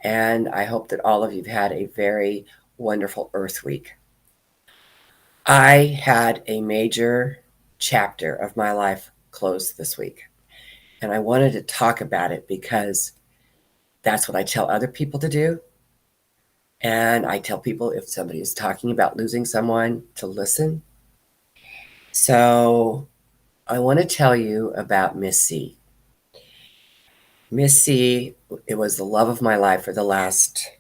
and I hope that all of you have had a very wonderful Earth Week. I had a major chapter of my life close this week, and I wanted to talk about it because that's what I tell other people to do. And I tell people if somebody is talking about losing someone to listen. So I want to tell you about Miss C. Miss C, it was the love of my life for the last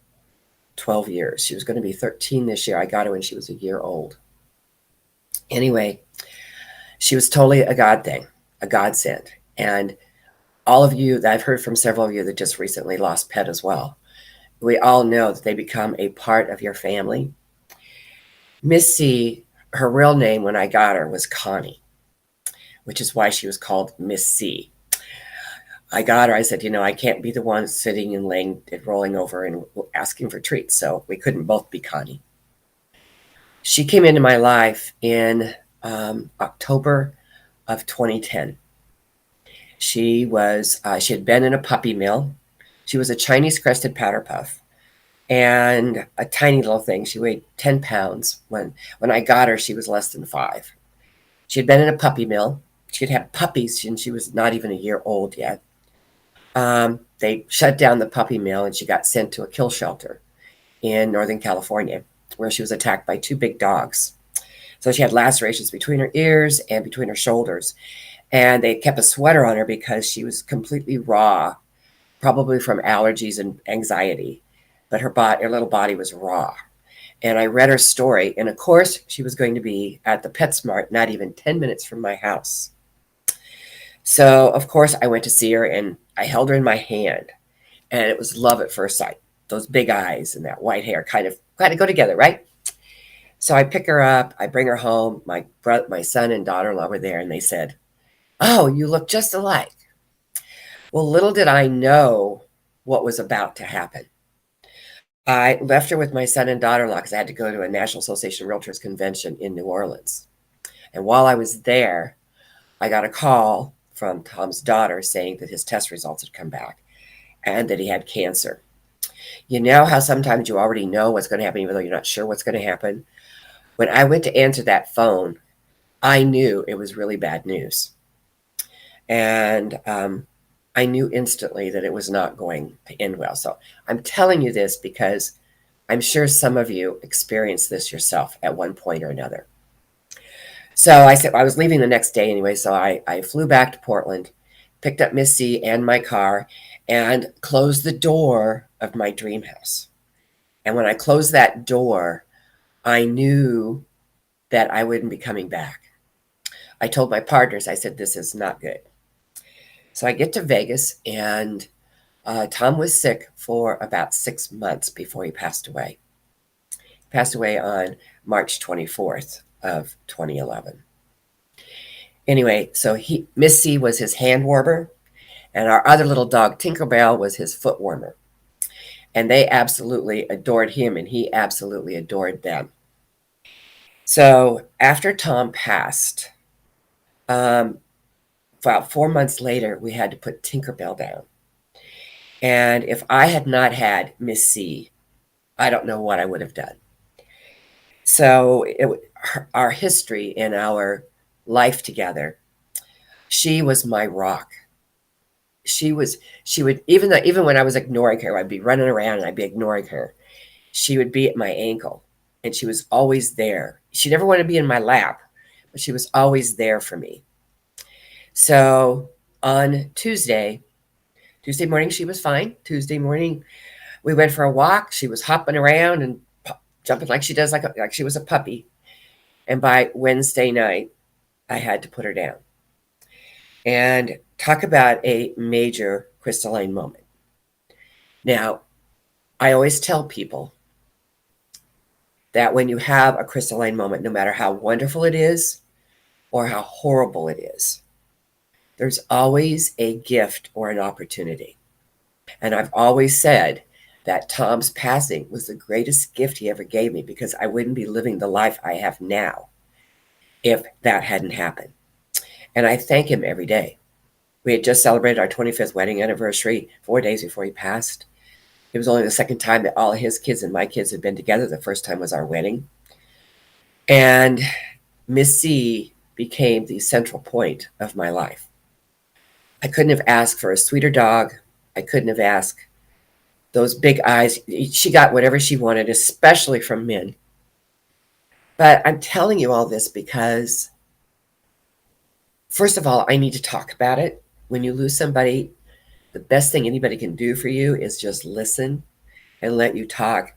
12 years. She was going to be 13 this year. I got her when she was a year old. Anyway, she was totally a God thing, a godsend. And all of you, I've heard from several of you that just recently lost pet as well. We all know that they become a part of your family. Miss C, her real name when I got her was Connie, which is why she was called Miss C. I got her. I said, I can't be the one sitting and laying and rolling over and asking for treats. So we couldn't both be Connie. She came into my life in October of 2010. She had been in a puppy mill. She was a Chinese crested powder puff and a tiny little thing. She weighed 10 pounds. When I got her, she was less than 5. She had been in a puppy mill. She had had puppies, and she was not even a year old yet. They shut down the puppy mill, and she got sent to a kill shelter in Northern California, where she was attacked by 2 big dogs. So she had lacerations between her ears and between her shoulders. And they kept a sweater on her because she was completely raw, probably from allergies and anxiety. But her little body was raw. And I read her story. And of course, she was going to be at the PetSmart, not even 10 minutes from my house. So, of course, I went to see her and I held her in my hand. And it was love at first sight. Those big eyes and that white hair kind of go together, right? So I pick her up. I bring her home. My son and daughter-in-law were there, and they said, "Oh, you look just alike." Well, little did I know what was about to happen. I left her with my son and daughter-in-law because I had to go to a National Association of Realtors convention in New Orleans. And while I was there, I got a call from Tom's daughter saying that his test results had come back and that he had cancer. You know how sometimes you already know what's going to happen, even though you're not sure what's going to happen? When I went to answer that phone, I knew it was really bad news. And I knew instantly that it was not going to end well. So I'm telling you this because I'm sure some of you experienced this yourself at one point or another. So I said I was leaving the next day anyway, so I flew back to Portland, picked up Miss C and my car, and closed the door of my dream house. And when I closed that door, I knew that I wouldn't be coming back. I told my partners, I said, this is not good. So I get to Vegas, and Tom was sick for about 6 months before he passed away. He passed away on March 24th of 2011. Anyway, so Miss C was his hand warmer, and our other little dog, Tinkerbell, was his foot warmer. And they absolutely adored him, and he absolutely adored them. So after Tom passed, about 4 months later, we had to put Tinkerbell down. And if I had not had Miss C, I don't know what I would have done. So our history and our life together, she was my rock. She would, even when I was ignoring her, I'd be running around and I'd be ignoring her. She would be at my ankle, and she was always there. She never wanted to be in my lap, but she was always there for me. So on Tuesday morning, she was fine. Tuesday morning, we went for a walk. She was hopping around and jumping like she does, like she was a puppy. And by Wednesday night, I had to put her down. And talk about a major crystalline moment. Now, I always tell people that when you have a crystalline moment, no matter how wonderful it is or how horrible it is, there's always a gift or an opportunity. And I've always said that Tom's passing was the greatest gift he ever gave me, because I wouldn't be living the life I have now if that hadn't happened. And I thank him every day. We had just celebrated our 25th wedding anniversary 4 days before he passed. It was only the second time that all his kids and my kids had been together. The first time was our wedding. And Miss C became the central point of my life. I couldn't have asked for a sweeter dog. I couldn't have asked those big eyes. She got whatever she wanted, especially from men. But I'm telling you all this because, first of all, I need to talk about it. When you lose somebody, the best thing anybody can do for you is just listen and let you talk.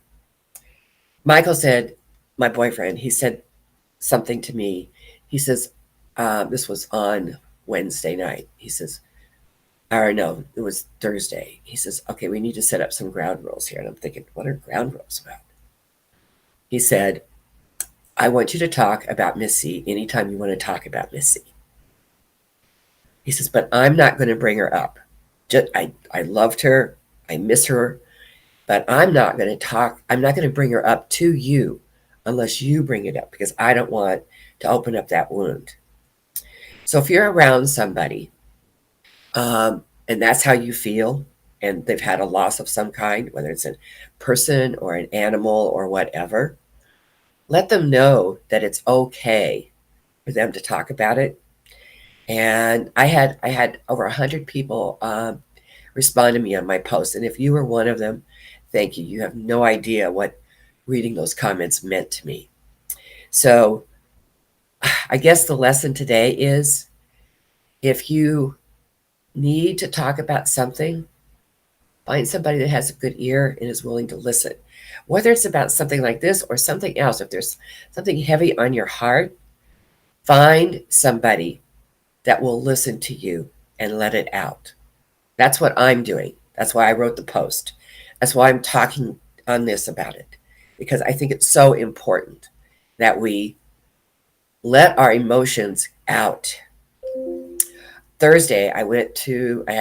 Michael said, my boyfriend, he said something to me. He says, this was on Wednesday night. He says, or no, it was Thursday. He says, okay, we need to set up some ground rules here. And I'm thinking, what are ground rules about? He said, I want you to talk about Missy anytime you want to talk about Missy. He says, but I'm not going to bring her up. I loved her. I miss her. But I'm not going to talk. I'm not going to bring her up to you unless you bring it up, because I don't want to open up that wound. So if you're around somebody and that's how you feel, and they've had a loss of some kind, whether it's a person or an animal or whatever, let them know that it's okay for them to talk about it. And I had over 100 people respond to me on my post, and if you were one of them, thank you. You have no idea what reading those comments meant to me. So I guess the lesson today is, if you need to talk about something, find somebody that has a good ear and is willing to listen. Whether it's about something like this or something else, if there's something heavy on your heart, find somebody that will listen to you and let it out. That's what I'm doing. That's why I wrote the post. That's why I'm talking on this about it, because I think it's so important that we let our emotions out. Thursday, I had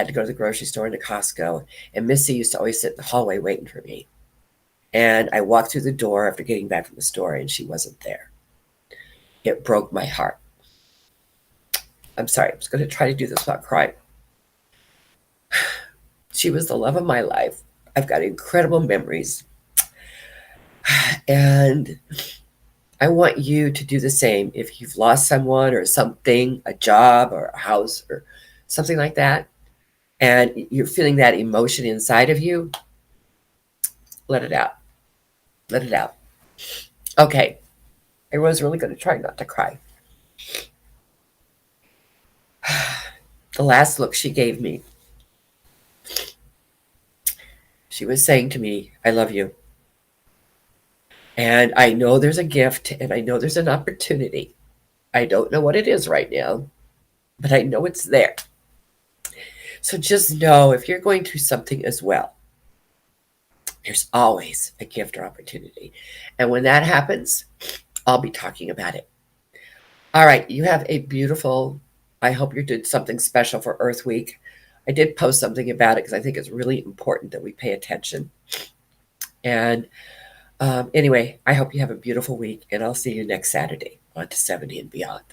to go to the grocery store and to Costco, and Missy used to always sit in the hallway waiting for me. And I walked through the door after getting back from the store, and she wasn't there. It broke my heart. I'm sorry, I'm just going to try to do this without crying. She was the love of my life. I've got incredible memories. And I want you to do the same. If you've lost someone or something, a job or a house or something like that, and you're feeling that emotion inside of you, let it out. Let it out. Okay. I was really going to try not to cry. The last look she gave me, she was saying to me, I love you. And I know there's a gift, and I know there's an opportunity. I don't know what it is right now, but I know it's there. So just know, if you're going through something as well, there's always a gift or opportunity. And when that happens, I'll be talking about it. All right. You have a beautiful, I hope you did something special for Earth Week. I did post something about it because I think it's really important that we pay attention. And anyway, I hope you have a beautiful week, and I'll see you next Saturday on to 70 and Beyond.